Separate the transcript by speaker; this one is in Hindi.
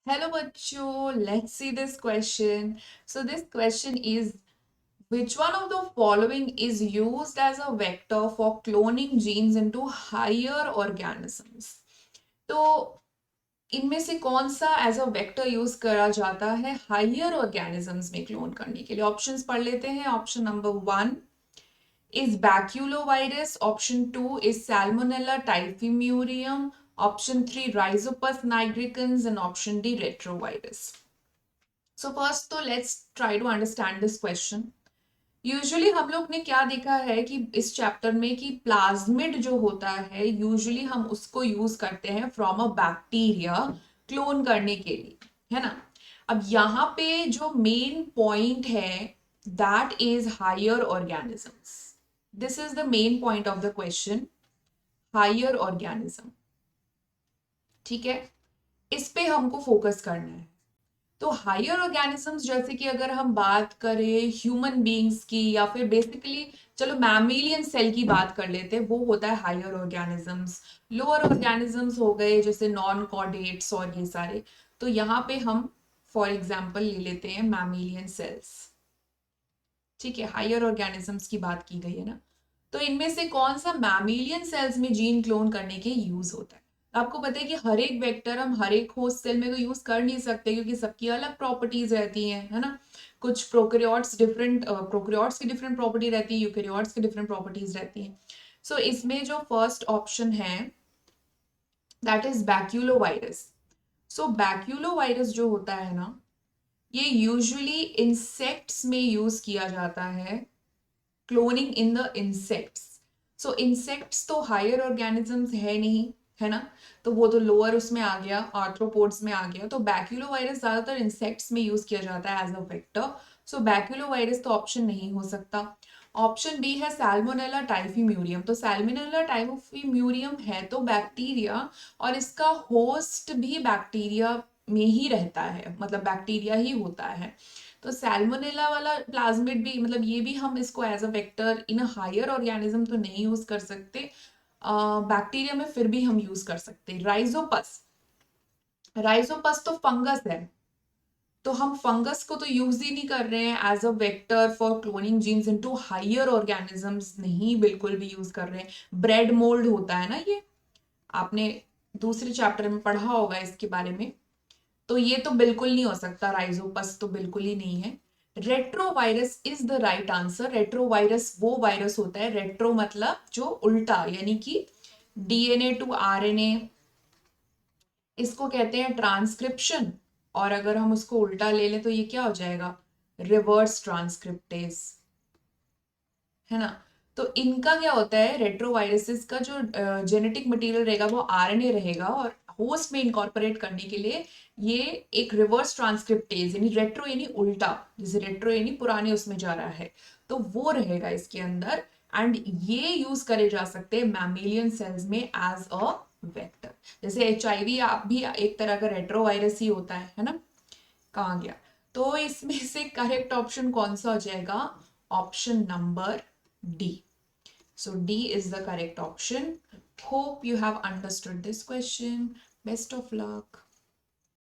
Speaker 1: Hello, bachcho. Let's see this question. So this question is, which one of the following is used as a vector for cloning genes into higher organisms? तो इनमें से कौन सा एज अ वेक्टर यूज करा जाता है हायर ऑर्गेनिजम्स में क्लोन करने के लिए? ऑप्शंस पढ़ लेते हैं. Option number 1 is baculovirus. Option 2 is Salmonella typhimurium. Option 3 Rhizopus nigricans and option D retrovirus. So first तो let's try to understand this question. Usually हम लोग ने क्या देखा है कि इस चैप्टर में कि प्लाज्मिड जो होता है यूजुअली हम उसको यूज करते हैं फ्रॉम अ बैक्टीरिया क्लोन करने के लिए, है ना. अब यहाँ पे जो मेन पॉइंट है that is higher organisms. This is the main point of the question, higher organism. ठीक है, इस पे हमको फोकस करना है. तो हायर ऑर्गेनिजम्स जैसे कि अगर हम बात करें ह्यूमन बीइंग्स की या फिर बेसिकली चलो मैमेलियन सेल की बात कर लेते हैं, वो होता है हायर ऑर्गेनिजम्स. लोअर ऑर्गेनिजम्स हो गए जैसे नॉन कॉर्डेट्स और ये सारे. तो यहाँ पे हम फॉर एग्जाम्पल ले लेते हैं मैमेलियन सेल्स. ठीक है, हायर ऑर्गेनिजम्स की बात की गई है ना. तो इनमें से कौन सा मैमेलियन सेल्स में जीन क्लोन करने के यूज होता है? आपको पता है कि हर एक वेक्टर हम हर एक होस्ट सेल में तो यूज कर नहीं सकते क्योंकि सबकी अलग प्रॉपर्टीज रहती हैं, है ना. कुछ प्रोकैरियोट्स की डिफरेंट प्रॉपर्टी रहती है, यूकैरियोट्स की डिफरेंट प्रॉपर्टीज रहती हैं. सो इसमें जो फर्स्ट ऑप्शन है that is baculovirus. So baculovirus जो होता है ना, ये यूजुअली इंसेक्ट्स में यूज किया जाता है, cloning in the insects. So insects तो हायर ऑर्गेनिजम्स है नहीं, है ना. तो वो तो लोअर उसमें आ गया, आर्थ्रोपोड्स में आ गया. तो बैक्यूलोवायरस ज्यादातर इंसेक्ट्स में यूज किया जाता है as a vector. So baculovirus तो ऑप्शन नहीं हो सकता. ऑप्शन बी है सैल्मोनेला टाइफीम्यूरियम. तो सैल्मोनेला टाइफीम्यूरियम है तो बैक्टीरिया, और इसका होस्ट भी बैक्टीरिया में ही रहता है, मतलब बैक्टीरिया ही होता है. तो सैल्मोनेला वाला प्लाज्मिड भी, मतलब ये भी हम इसको as a vector in a higher organism तो नहीं यूज कर सकते. बैक्टीरिया में फिर भी हम यूज कर सकते. राइजोपस, राइजोपस तो फंगस है, तो हम फंगस को तो यूज ही नहीं कर रहे हैं as a vector for cloning genes into higher organisms, नहीं बिल्कुल भी यूज कर रहे हैं. ब्रेड मोल्ड होता है ना, ये आपने दूसरे चैप्टर में पढ़ा होगा इसके बारे में. तो ये तो बिल्कुल नहीं हो सकता, राइजोपस तो बिल्कुल ही नहीं है. Retrovirus is the right answer. Retrovirus वो वायरस होता है, रेट्रो मतलब जो उल्टा, यानी कि डीएनए टू आरएनए, इसको कहते हैं ट्रांसक्रिप्शन. और अगर हम उसको उल्टा ले लें तो ये क्या हो जाएगा? रिवर्स ट्रांसक्रिप्टेज, है ना. तो इनका क्या होता है, रेट्रोवायरसेस का जो जेनेटिक मटेरियल रहेगा वो आरएनए रहेगा, और होस्ट में इनकॉर्पोरेट करने के लिए ये एक रिवर्स ट्रांसक्रिप्टेज यानी रेट्रो यानी उल्टा, जैसे रेट्रो यानी पुराने उसमें जा रहा है, तो वो रहेगा इसके अंदर. एंड ये यूज करे जा सकते हैं मैमेलियन सेल्स में एज अ वेक्टर. जैसे एचआईवी आप भी एक तरह का रेट्रोवायरस ही होता है ना. कहाँ गया? तो इसमें से करेक्ट ऑप्शन कौन सा हो जाएगा? Option number D. So D is the correct option. Hope you have understood this question. Best of luck.